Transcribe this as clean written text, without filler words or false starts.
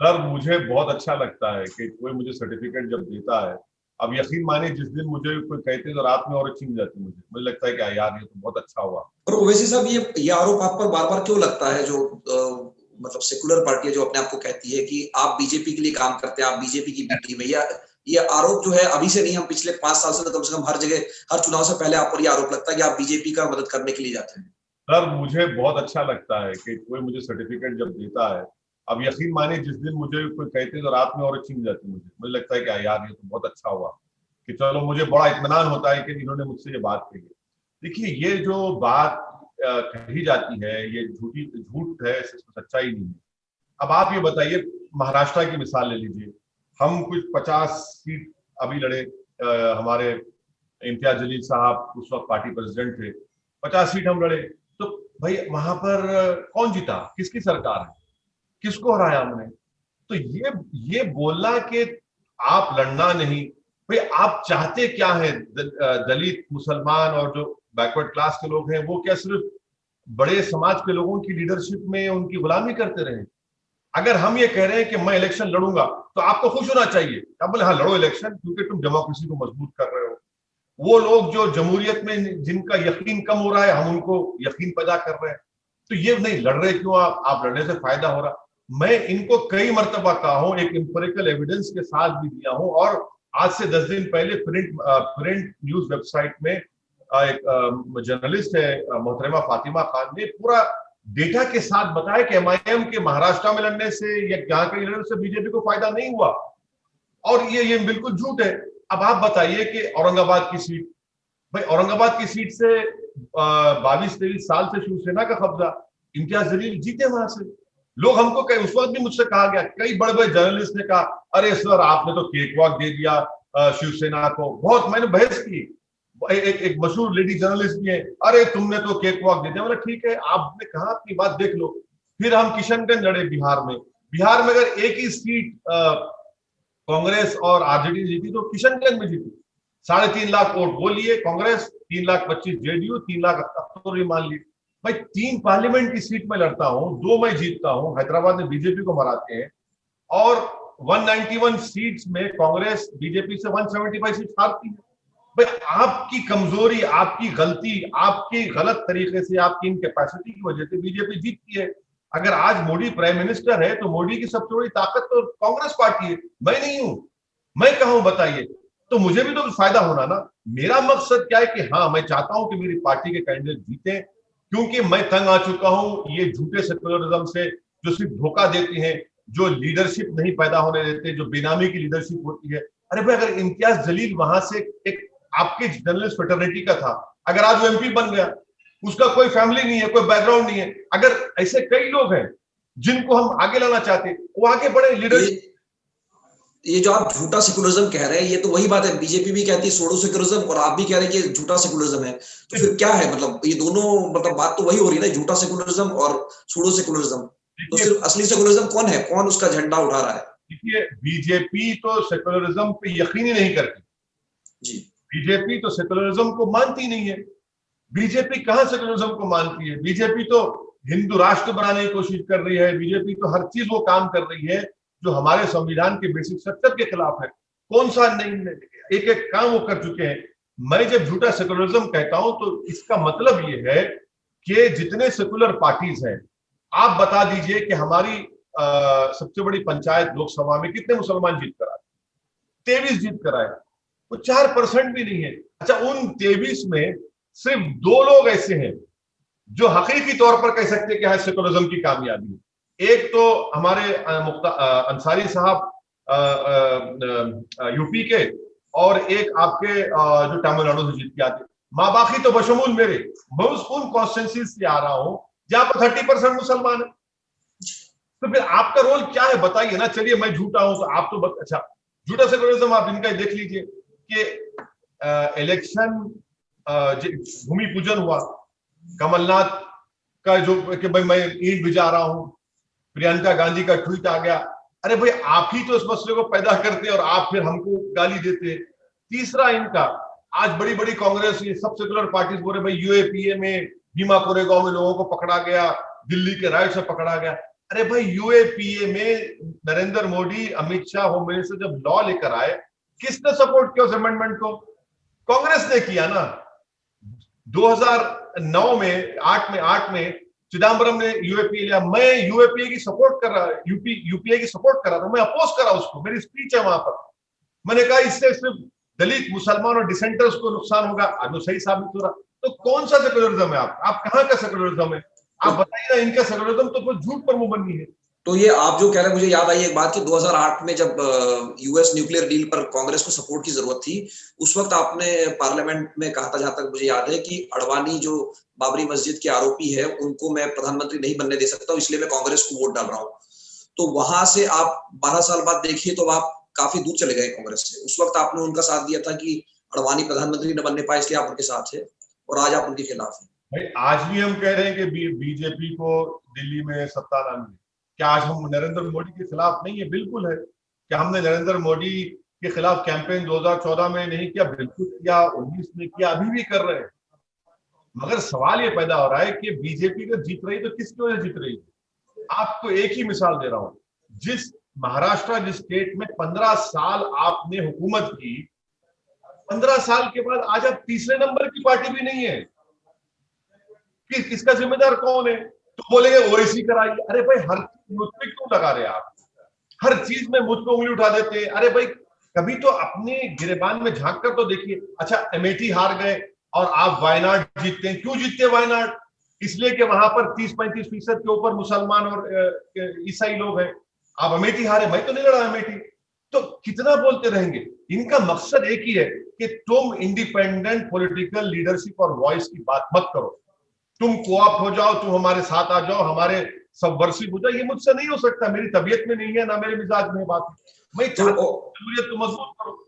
Sir मुझे बहुत अच्छा लगता है कि कोई मुझे सर्टिफिकेट जब देता है। अब यकीन मानिए जिस दिन मुझे कोई कहते तो रात में और छीन जाती, मुझे लगता है कि यार ये तो बहुत अच्छा हुआ। और ओवैसी साहब, ये आरोप आप पर बार बार क्यों लगता है, जो मतलब सेकुलर पार्टी है जो अपने आप को कहती है कि आप बीजेपी के लिए काम करते हैं, आप बीजेपी की बी टीम है, या ये आरोप जो है अभी से नहीं, हम पिछले 5 साल से तो कम से कम हर जगह, हर चुनाव से पहले आप पर ये आरोप लगता है कि आप बीजेपी का मदद करने के लिए जाते हैं। सर मुझे बहुत अच्छा लगता है कि कोई मुझे सर्टिफिकेट जब देता है। अब यकीन मानिए जिस दिन मुझे कोई कहते तो रात में और छीन जाती, मुझे लगता है कि यार ये तो बहुत अच्छा हुआ कि चलो, मुझे बड़ा इत्मीनान होता है कि इन्होंने मुझसे ये बात कही है। देखिए, ये जो बात कही जाती है ये झूठ है, इसमें सच्चाई नहीं है। अब आप ये बताइए, महाराष्ट्र की मिसाल ले लीजिए। हम कुछ 50 सीट अभी लड़े, हमारे इम्तियाज जलील साहब उस वक्त पार्टी प्रेसिडेंट थे। 50 सीट हम लड़े। तो भाई वहां पर कौन जीता, किसकी सरकार है, किसको हराया हमने? तो ये बोलना कि आप लड़ना नहीं, भाई आप चाहते क्या है? दलित, मुसलमान और जो बैकवर्ड क्लास के लोग हैं वो क्या सिर्फ बड़े समाज के लोगों की लीडरशिप में उनकी गुलामी करते रहे? अगर हम ये कह रहे हैं कि मैं इलेक्शन लड़ूंगा तो आपको खुश होना चाहिए। आप बोले हाँ लड़ो इलेक्शन, क्योंकि तुम डेमोक्रेसी को मजबूत कर रहे हो। वो लोग जो जमहूरियत में जिनका यकीन कम हो रहा है, हम उनको यकीन पैदा कर रहे हैं। तो ये नहीं लड़ रहे क्यों? आप लड़ने से फायदा हो रहा। मैं इनको कई मर्तबा कहा हूं, एक इंपेरिकल एविडेंस के साथ भी दिया हूं। और आज से 10 दिन पहले प्रिंट न्यूज वेबसाइट में एक जर्नलिस्ट है मोहतरमा फातिमा खान ने पूरा डेटा के साथ बताया कि एमआईएम के महाराष्ट्र में लड़ने से या यहाँ के लड़ने से बीजेपी को फायदा नहीं हुआ। और ये बिल्कुल झूठ है। अब आप बताइए कि औरंगाबाद की सीट, भाई औरंगाबाद की सीट से 22-23 साल से शिवसेना का कब्जा, इम्तियाज जलील जीते वहां से। लोग हमको कई, उस वक्त भी मुझसे कहा गया, कई बड़े बड़े जर्नलिस्ट ने कहा अरे सर आपने तो केक वॉक दे दिया शिवसेना को। बहुत मैंने बहस की। एक मशहूर लेडी जर्नलिस्ट भी है, अरे तुमने तो केक वॉक दे दिया। मतलब ठीक है, आपने कहा अपनी बात देख लो। फिर हम किशनगंज लड़े बिहार में। बिहार में अगर एक ही सीट कांग्रेस और आरजेडी जीती तो किशनगंज में जीती। 3.5 लाख वोट वो लिए कांग्रेस, 3,25,000 जेडीयू, 3 लाख तो मान ली। भाई 3 पार्लियामेंट की सीट में लड़ता हूं, 2 मैं जीतता हूं, हैदराबाद में बीजेपी को मराते हैं। और 191 सीट्स में कांग्रेस बीजेपी से 175 सीट हारती है। भाई आपकी कमजोरी, आपकी गलती, आपकी गलत तरीके से, आपकी इनकैपेसिटी की वजह से बीजेपी जीतती है। अगर आज मोदी प्राइम मिनिस्टर है तो मोदी की सबसे बड़ी ताकत तो कांग्रेस पार्टी है, मैं नहीं हूं। मैं कहूं बताइए, तो मुझे भी तो फायदा होना ना। मेरा मकसद क्या है कि हाँ मैं चाहता हूं कि मेरी पार्टी के कैंडिडेट जीते, क्योंकि मैं तंग आ चुका हूं ये झूठे सेक्युलरिज्म से, जो सिर्फ धोखा देती हैं, जो लीडरशिप नहीं पैदा होने देते, जो बेनामी की लीडरशिप होती है। अरे भाई अगर इम्तियाज जलील वहां से एक आपके जर्नलिस्ट फेटर्निटी का था, अगर आज वो एमपी बन गया, उसका कोई फैमिली नहीं है, कोई बैकग्राउंड नहीं है, अगर ऐसे कई लोग हैं जिनको हम आगे लाना चाहते, वो आगे बढ़े लीडरशिप। ये जो आप झूठा सेकुलरिज्म कह रहे हैं, ये तो वही बात है, बीजेपी भी कहती है सोडो सेकुलरिज्म, और आप भी कह रहे हैं कि झूठा सेकुलरिज्म है। तो फिर क्या है, मतलब ये दोनों, मतलब बात तो वही हो रही है ना, झूठा सेकुलरिज्म और सोडो सेकुलरिज्म। तो देखिए सिर्फ असली सेकुलरिज्म कौन है, कौन उसका झंडा उठा रहा है? देखिए, बीजेपी तो सेकुलरिज्म पे यकीन ही नहीं करती। जी। बीजेपी तो सेकुलरिज्म को मानती नहीं है। बीजेपी कहां सेकुलरिज्म को मानती है? बीजेपी तो हिंदू राष्ट्र बनाने की कोशिश कर रही है। बीजेपी तो हर चीज वो काम कर रही है जो हमारे संविधान के बेसिक स्ट्रक्चर के खिलाफ है। कौन सा नहीं, एक एक काम वो कर चुके हैं। मैं जब झूठा सेकुलरिज्म कहता हूं तो इसका मतलब ये है कि जितने सेकुलर पार्टीज हैं, आप बता दीजिए कि हमारी सबसे बड़ी पंचायत लोकसभा में कितने मुसलमान जीत कर आए? 23 जीत कर आए। वो 4% भी नहीं है। अच्छा, उन 23 में सिर्फ 2 लोग ऐसे हैं जो हकीकी तौर पर कह सकते हैं कि हाँ सेकुलरिज्म की कामयाबी है। एक तो हमारे अंसारी साहब यूपी के, और एक आपके जो तमिलनाडु से जीत के आते। माँ बाकी तो बशमूल मेरे, मैं उन कॉन्स्टिट्यूंसी से आ रहा हूं जहां पर 30% मुसलमान है। तो फिर आपका रोल क्या है बताइए ना। चलिए मैं झूठा हूं तो आप तो अच्छा, झूठा सेकुलरिज्म आप इनका देख लीजिए कि इलेक्शन भूमि पूजन हुआ कमलनाथ का, जो कि भाई मैं ईंट भिजा रहा हूं, प्रियंका गांधी का ट्वीट आ गया। अरे भाई आप ही तो इस मसले को पैदा करते और आप फिर हमको गाली देते। तीसरा इनका, आज बड़ी बड़ी कांग्रेस, ये सब सेकुलर पार्टीज बोल रहे भाई यूएपीए में भीमा कोरेगांव में लोगों को पकड़ा गया, दिल्ली के राइट से पकड़ा गया। अरे भाई यूएपीए में नरेंद्र मोदी, अमित शाह होम मिनिस्टर जब लॉ लेकर आए, किसने सपोर्ट किया उस अमेंडमेंट को? कांग्रेस ने किया ना। 2009 में 8 में चिदम्बरम ने यूएपीए लिया, मैं यूएपीए की सपोर्ट कर रहा, यूपीए की सपोर्ट कर रहा था, मैं अपोज करा उसको, मेरी स्पीच है वहां पर। मैंने कहा इससे सिर्फ दलित, मुसलमान और डिसेंटर्स को नुकसान होगा। आज वो सही साबित हो रहा। तो कौन सा सेकुलरिज्म है? आप कहां का सेकुलरिज्म है? आप बताइए ना, इनका सेकुलरिज्म तो झूठ पर मुंह बनी है। तो ये आप जो कह रहे हैं, मुझे याद आई एक बात कि 2008 में जब यूएस न्यूक्लियर डील पर कांग्रेस को सपोर्ट की जरूरत थी, उस वक्त आपने पार्लियामेंट में कहा था, जहां तक मुझे याद है, कि अडवाणी जो बाबरी मस्जिद के आरोपी है, उनको मैं प्रधानमंत्री नहीं बनने दे सकता, इसलिए मैं कांग्रेस को वोट डाल रहा हूं। तो वहां से आप 12 साल बाद देखिए तो आप काफी दूर चले गए कांग्रेस से। उस वक्त आपने उनका साथ दिया था कि अडवाणी प्रधानमंत्री न बनने पाए, इसलिए आप उनके साथ है, और आज आप उनके खिलाफ हैं। भाई आज भी हम कह रहे हैं कि बीजेपी को दिल्ली में सत्ता ना मिले। क्या आज हम नरेंद्र मोदी के खिलाफ नहीं है? बिल्कुल है। क्या हमने नरेंद्र मोदी के खिलाफ कैंपेन 2014 में नहीं किया? बिल्कुल किया। 19 में किया, अभी भी कर रहे हैं। मगर सवाल ये पैदा हो रहा है कि बीजेपी तो जीत रही, तो किसकी वजह जीत रही है? आपको एक ही मिसाल दे रहा हूं। जिस महाराष्ट्र, जिस स्टेट में 15 साल आपने हुकूमत की, 15 साल के बाद आज आप तीसरे नंबर की पार्टी भी नहीं है। किसका जिम्मेदार कौन है? तो बोलेंगे ओवैसी कराइए। अरे भाई हर चीज मुझ पे क्यों लगा रहे आप? हर चीज में मुझ पे उंगली उठा देते हैं। अरे भाई कभी तो अपने गिरेबान में झांक कर तो देखिए। अच्छा, अमेठी हार गए और आप वायनाड जीतते हैं। क्यों जीतते हैं वायनाड? इसलिए कि वहां पर 30-35% के ऊपर मुसलमान और ईसाई लोग हैं। आप अमेठी हारे, मैं तो नहीं लड़ा अमेठी। तो कितना बोलते रहेंगे? इनका मकसद एक ही है कि तुम इंडिपेंडेंट पॉलिटिकल लीडरशिप और वॉइस की बात मत करो। तुम कोऑप हो जाओ, तुम हमारे साथ आ जाओ, हमारे सबवर्सिव हो जाओ। ये मुझसे नहीं हो सकता, मेरी तबीयत में नहीं है, ना मेरे मिजाज में बात। मैं चाहता हूं जमहूरियत को मजबूत करो।